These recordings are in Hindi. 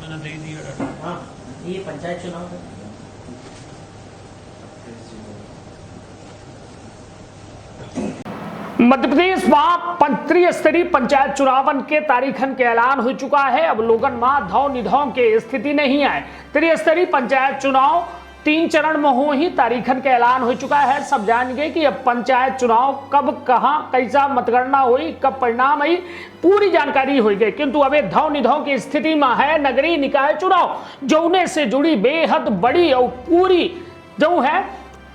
मैंने दे दिया डाटा। हाँ, ये पंचायत चुनाव है। मध्य प्रदेश में त्रिस्तरीय पंचायत चुनावन के तारीखन के ऐलान हो चुका है। अब लोगन में धौ निधौ के स्थिति नहीं आए। त्रिस्तरीय पंचायत चुनाव 3 चरण में हो ही तारीखन के ऐलान हो चुका है। सब जान गए कि अब पंचायत चुनाव कब कहां कैसा मतगणना हुई, कब परिणाम आई, पूरी जानकारी हो गई। किंतु अब धौ निधौ की स्थिति में है नगरीय निकाय चुनाव, जोने से जुड़ी बेहद बड़ी और पूरी जो है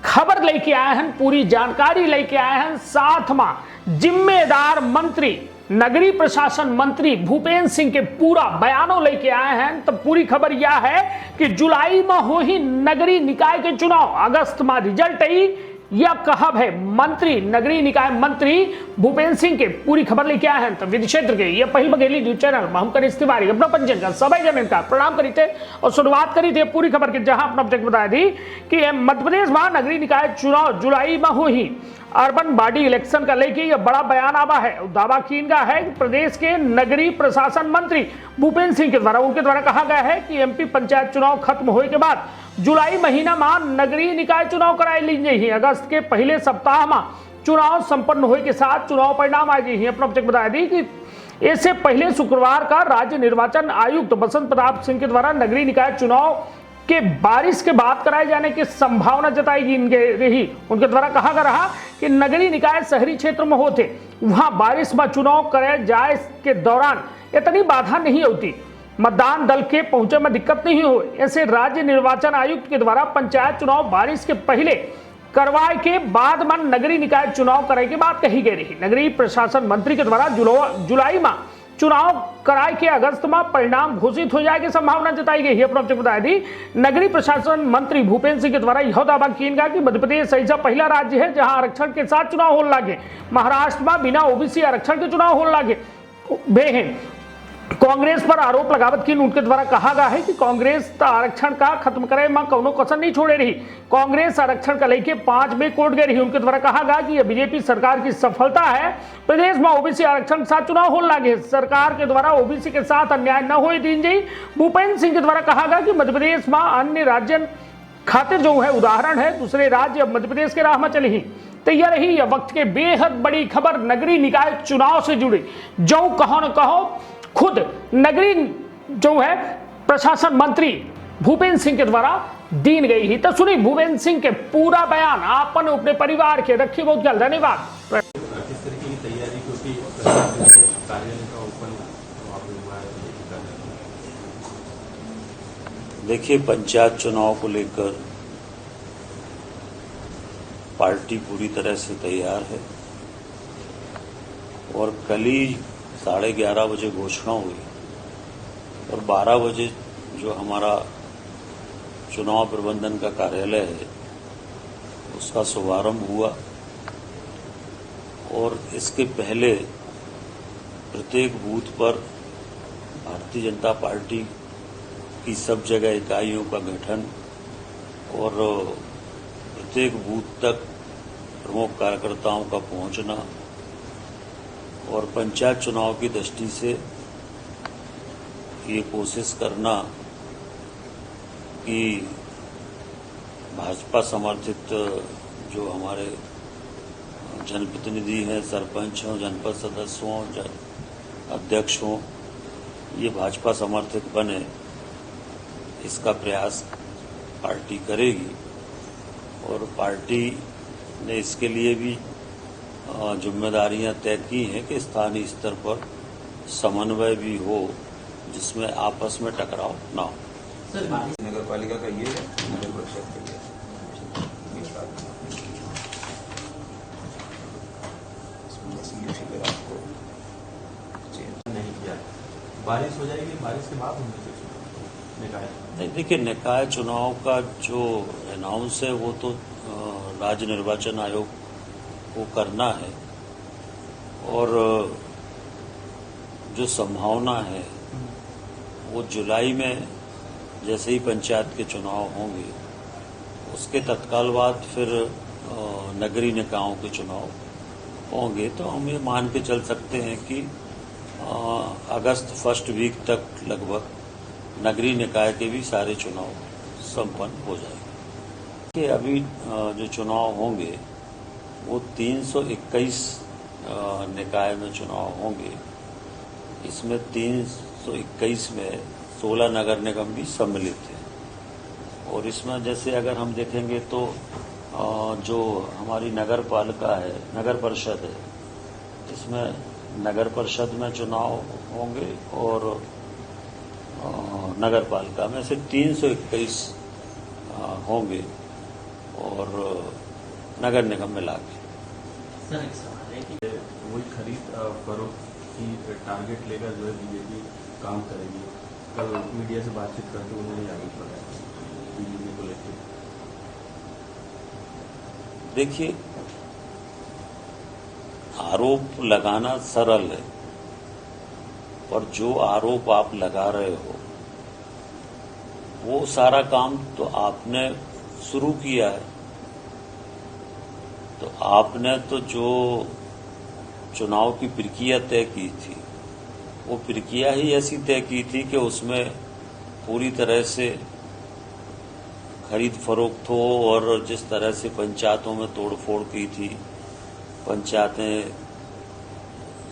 खबर लेके आए हैं, पूरी जानकारी लेके आए हैं। साथ में जिम्मेदार मंत्री नगरीय प्रशासन मंत्री भूपेंद्र सिंह के पूरा बयानों लेके आए हैं। तो पूरी खबर यह है कि जुलाई में हो ही नगरीय निकाय के चुनाव, अगस्त में रिजल्ट आई, यह कहब है मंत्री नगरीय निकाय मंत्री भूपेंद्र सिंह के। पूरी खबर लेके आए हैं। तो विधि क्षेत्र के ये पहल बघेली न्यूज चैनल में हम करीश तिवारी अपना पंचन का सभी जन का प्रणाम करी थे और शुरुआत करी थी पूरी खबर के, जहां अपना object बताया थी कि मध्य प्रदेश में नगरीय निकाय चुनाव जुलाई में हो ही अर्बन बॉडी इलेक्शन का लेके यह बड़ा बयान आवा है। दावा कीन का है कि प्रदेश के नगरीय प्रशासन मंत्री भूपेंद्र सिंह के द्वारा उनके द्वारा कहा गया है कि एमपी पंचायत चुनाव खत्म होने के बाद जुलाई महीना में नगरीय निकाय चुनाव कराए ली जाए। अगस्त के पहले सप्ताह में चुनाव संपन्न होने के साथ चुनाव परिणाम आ जाए। अपना object बताया दी कि इससे पहले शुक्रवार का राज्य निर्वाचन आयुक्त बसंत प्रताप सिंह के द्वारा नगरीय निकाय चुनाव के बारिश के बाद कराए जाने की संभावना जताई रही। उनके द्वारा कहा गया रहा कि नगरीय निकाय शहरी क्षेत्र में होते, वहां बारिश में चुनाव कराए जाए के दौरान इतनी बाधा नहीं होती, मतदान दल के पहुंचे में दिक्कत नहीं हो। ऐसे राज्य निर्वाचन आयुक्त के द्वारा पंचायत चुनाव बारिश के पहले करवाए के बाद में नगरीय निकाय चुनाव कराए की बात कही गई रही। नगरीय प्रशासन मंत्री के द्वारा जुलाई में चुनाव कराए के अगस्त में परिणाम घोषित हो जाए की संभावना जताई गई है। अपना बताया दी नगरीय प्रशासन मंत्री भूपेंद्र सिंह के द्वारा यह दावा किया कि मध्य प्रदेश ऐसा पहला राज्य है जहां आरक्षण के साथ चुनाव होने लगे। महाराष्ट्र में बिना ओबीसी आरक्षण के चुनाव होने लगे बे कांग्रेस पर आरोप लगावत की उनके द्वारा कहा गया है कि कांग्रेस आरक्षण का खत्म करे में कौनो कसर नहीं छोड़े रही। कांग्रेस आरक्षण का लेके 5 में कोर्ट गई रही। उनके द्वारा कहा गया कि यह बीजेपी सरकार की सफलता है। प्रदेश में ओबीसी आरक्षण के साथ चुनाव होने लगे, सरकार के द्वारा ओबीसी के साथ अन्याय न हो दी जाए। भूपेंद्र सिंह के द्वारा कहा गया कि मध्य प्रदेश में अन्य राज्य खातिर जो है उदाहरण है, दूसरे राज्य मध्य प्रदेश के राह में चले ही। तो यह रही यह वक्त के बेहद बड़ी खबर नगरीय निकाय चुनाव से जुड़ी, जो कहो न कहो खुद नगरीय जो है प्रशासन मंत्री भूपेंद्र सिंह के द्वारा दीन गई ही। तो सुनी भूपेंद्र सिंह के पूरा बयान, आपन अपने परिवार के रखिए। बहुत जल्द धन्यवाद। किस तरीके की तैयारी, क्योंकि कार्यालय का ओपन देखिए, पंचायत चुनाव को लेकर पार्टी पूरी तरह से तैयार है और कल ही 11:30 बजे घोषणा हुई और 12 बजे जो हमारा चुनाव प्रबंधन का कार्यालय है उसका शुभारंभ हुआ। और इसके पहले प्रत्येक बूथ पर भारतीय जनता पार्टी की सब जगह इकाइयों का गठन और प्रत्येक बूथ तक प्रमुख कार्यकर्ताओं का पहुंचना और पंचायत चुनाव की दृष्टि से ये कोशिश करना कि भाजपा समर्थित जो हमारे जनप्रतिनिधि हैं, सरपंच हों, जनपद सदस्य हों, अध्यक्ष हों, ये भाजपा समर्थित बने, इसका प्रयास पार्टी करेगी। और पार्टी ने इसके लिए भी जिम्मेदारियां तय की हैं कि स्थानीय स्तर पर समन्वय भी हो जिसमें आपस में टकराव ना हो। नगर पालिका का ये है, नगर परिषद के लिए आपको नहीं किया, बारिश हो जाएगी, बारिश के बाद होंगे निकाय। नहीं, देखिए, निकाय चुनाव का जो अनाउंस है वो तो राज्य निर्वाचन आयोग को करना है और जो संभावना है वो जुलाई में जैसे ही पंचायत के चुनाव होंगे उसके तत्काल बाद फिर नगरीय निकायों के चुनाव होंगे। तो हम ये मान के चल सकते हैं कि अगस्त फर्स्ट वीक तक लगभग नगरीय निकाय के भी सारे चुनाव संपन्न हो जाएंगे। कि अभी जो चुनाव होंगे वो 321 निकाय में चुनाव होंगे। इसमें 321 में 16 नगर निगम भी सम्मिलित हैं और इसमें जैसे अगर हम देखेंगे तो जो हमारी नगर पालिका है, नगर परिषद है, इसमें नगर परिषद में चुनाव होंगे और नगर पालिका में से 321 होंगे और नगर निगम मिला के। सर एक सवाल है कि वही खरीद फरोख्त की टारगेट लेकर जो है बीजेपी काम करेगी। कल मीडिया से बातचीत करते उन्होंने आरोप लगाया बीजेपी को लेकर। देखिए, आरोप लगाना सरल है, पर जो आरोप आप लगा रहे हो वो सारा काम तो आपने शुरू किया है। तो आपने तो जो चुनाव की प्रक्रिया तय की थी वो प्रक्रिया ही ऐसी तय की थी कि उसमें पूरी तरह से खरीद फरोख्त हो और जिस तरह से पंचायतों में तोड़फोड़ की थी, पंचायतें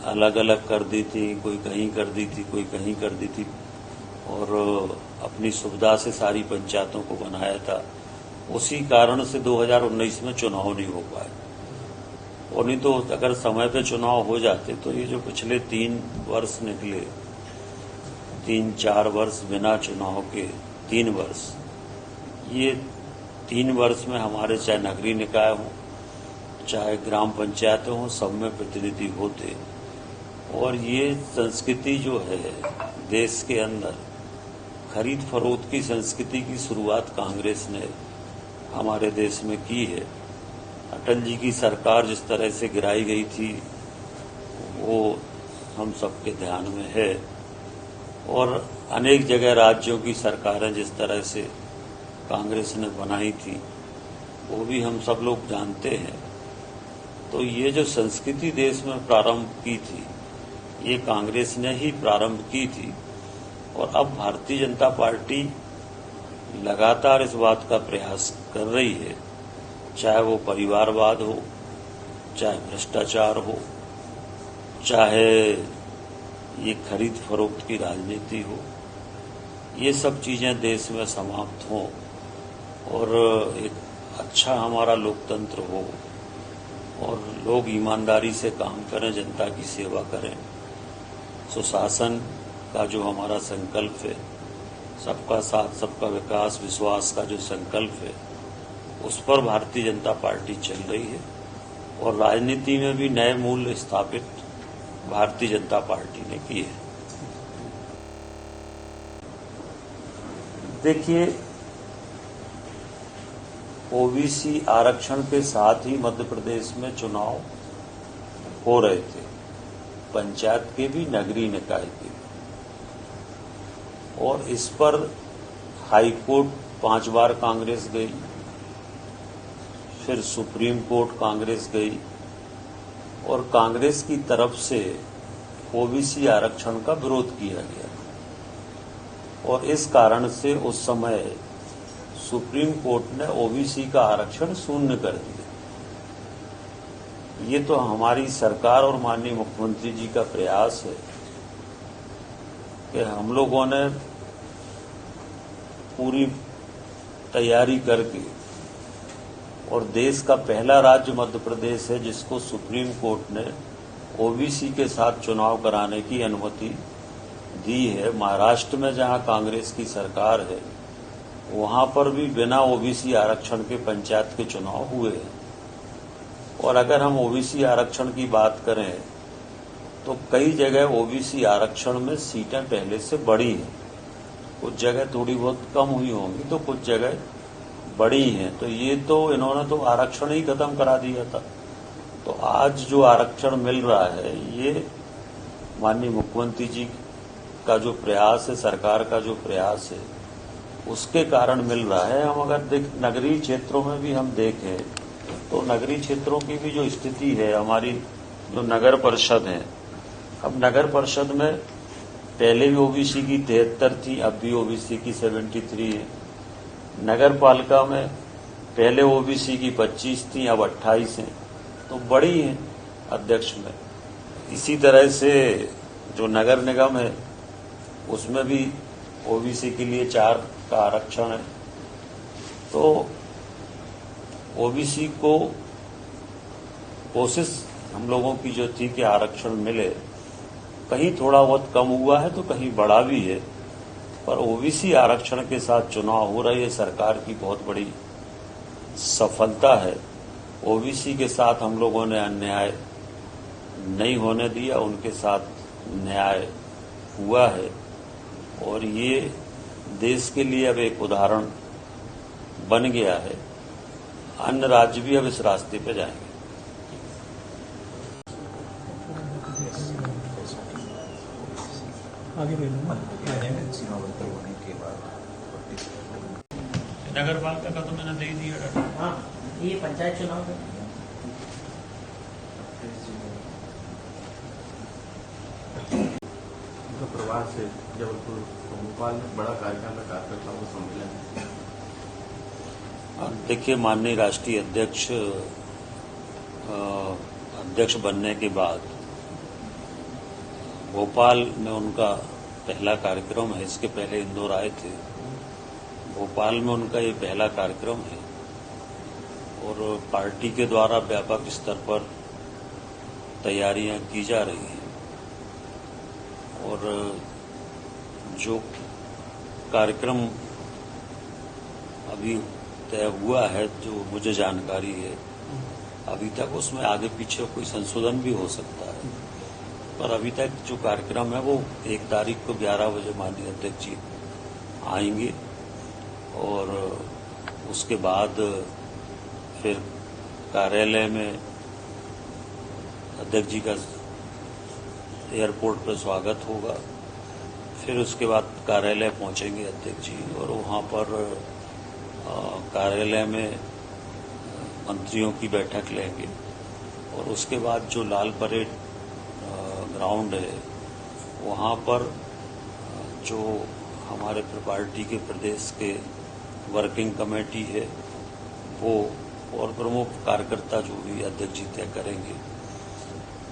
अलग अलग कर दी थी, कोई कहीं कर दी थी, कोई कहीं कर दी थी और अपनी सुविधा से सारी पंचायतों को बनाया था। उसी कारण से 2019 में चुनाव नहीं हो पाए। और नहीं तो अगर समय पे चुनाव हो जाते तो ये जो पिछले 3 वर्ष निकले, 3-4 वर्ष बिना चुनाव के 3 वर्ष, ये 3 वर्ष में हमारे चाहे नगरीय निकाय हो चाहे ग्राम पंचायतें हों, सब में प्रतिनिधि होते। और ये संस्कृति जो है देश के अंदर, खरीद फरोख्त की संस्कृति की शुरुआत कांग्रेस ने हमारे देश में की है। अटल जी की सरकार जिस तरह से गिराई गई थी वो हम सबके ध्यान में है और अनेक जगह राज्यों की सरकारें जिस तरह से कांग्रेस ने बनाई थी वो भी हम सब लोग जानते हैं। तो ये जो संस्कृति देश में प्रारंभ की थी ये कांग्रेस ने ही प्रारंभ की थी और अब भारतीय जनता पार्टी लगातार इस बात का प्रयास कर रही है, चाहे वो परिवारवाद हो, चाहे भ्रष्टाचार हो, चाहे ये खरीद फरोख्त की राजनीति हो, ये सब चीजें देश में समाप्त हों और एक अच्छा हमारा लोकतंत्र हो और लोग ईमानदारी से काम करें, जनता की सेवा करें। सुशासन का जो हमारा संकल्प है, सबका साथ सबका विकास विश्वास का जो संकल्प है, उस पर भारतीय जनता पार्टी चल रही है और राजनीति में भी नए मूल्य स्थापित भारतीय जनता पार्टी ने किए हैं। देखिए, ओबीसी आरक्षण के साथ ही मध्य प्रदेश में चुनाव हो रहे थे, पंचायत के भी नगरीय निकाय के, और इस पर हाई कोर्ट 5 बार कांग्रेस गई, फिर सुप्रीम कोर्ट कांग्रेस गई और कांग्रेस की तरफ से ओबीसी आरक्षण का विरोध किया गया और इस कारण से उस समय सुप्रीम कोर्ट ने ओबीसी का आरक्षण शून्य कर दिया। ये तो हमारी सरकार और माननीय मुख्यमंत्री जी का प्रयास है कि हम लोगों ने पूरी तैयारी करके, और देश का पहला राज्य मध्य प्रदेश है जिसको सुप्रीम कोर्ट ने ओबीसी के साथ चुनाव कराने की अनुमति दी है। महाराष्ट्र में जहां कांग्रेस की सरकार है वहां पर भी बिना ओबीसी आरक्षण के पंचायत के चुनाव हुए हैं। और अगर हम ओबीसी आरक्षण की बात करें तो कई जगह ओबीसी आरक्षण में सीटें पहले से बढ़ी हैं, कुछ जगह थोड़ी बहुत कम हुई होंगी तो कुछ जगह बढ़ी हैं। तो ये तो इन्होंने तो आरक्षण ही खत्म करा दिया था। तो आज जो आरक्षण मिल रहा है ये माननीय मुख्यमंत्री जी का जो प्रयास है, सरकार का जो प्रयास है, उसके कारण मिल रहा है। हम अगर नगरीय क्षेत्रों में भी हम देखें तो नगरीय क्षेत्रों की भी जो स्थिति है, हमारी जो नगर परिषद है, अब नगर परिषद में पहले भी ओबीसी की 73 थी, अब भी ओबीसी की 73 है। नगर पालिका में पहले ओबीसी की 25 थी, अब 28 हैं, तो बड़ी हैं अध्यक्ष में। इसी तरह से जो नगर निगम है उसमें भी ओबीसी के लिए 4 का आरक्षण है। तो ओबीसी को कोशिश हम लोगों की जो थी कि आरक्षण मिले, कहीं थोड़ा बहुत कम हुआ है तो कहीं बढ़ा भी है, पर ओबीसी आरक्षण के साथ चुनाव हो रही है, सरकार की बहुत बड़ी सफलता है। ओबीसी के साथ हम लोगों ने अन्याय नहीं होने दिया, उनके साथ न्याय हुआ है और ये देश के लिए अब एक उदाहरण बन गया है। अन्य राज्य भी अब इस रास्ते पे जाएंगे। नगर पालिका का तो मैंने दे दिया। हाँ, ये पंचायत चुनाव है। उनका प्रवास से जबलपुर भोपाल में बड़ा कार्यक्रम है, कार्यकर्ताओं का सम्मेलन है। देखिए, माननीय राष्ट्रीय अध्यक्ष बनने के बाद भोपाल में उनका पहला कार्यक्रम है। इसके पहले इंदौर आए थे। भोपाल में उनका ये पहला कार्यक्रम है और पार्टी के द्वारा व्यापक स्तर पर तैयारियां की जा रही हैं और जो कार्यक्रम अभी तय हुआ है, जो मुझे जानकारी है, अभी तक उसमें आगे पीछे कोई संशोधन भी हो सकता है, पर अभी तक जो कार्यक्रम है वो 1 तारीख को 11 बजे माननीय अध्यक्ष जी आएंगे और उसके बाद फिर कार्यालय में अध्यक्ष जी का एयरपोर्ट पर स्वागत होगा। फिर उसके बाद कार्यालय पहुंचेंगे अध्यक्ष जी और वहां पर कार्यालय में मंत्रियों की बैठक लेंगे और उसके बाद जो लाल परेड ग्राउंड है वहां पर जो हमारे पार्टी के प्रदेश के वर्किंग कमेटी है वो और प्रमुख कार्यकर्ता जो भी अध्यक्ष जी तय करेंगे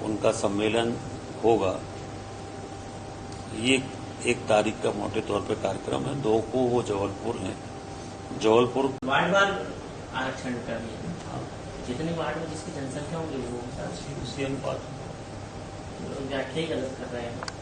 उनका सम्मेलन होगा। ये 1 तारीख का मोटे तौर पे कार्यक्रम है। 2 को वो जबलपुर है। जबलपुर वार्ड आरक्षण कर दिया। जितने वार्ड में जिसकी जनसंख्या होगी वो उसी अनुपात व्याख्या ही गलत कर रहे हैं।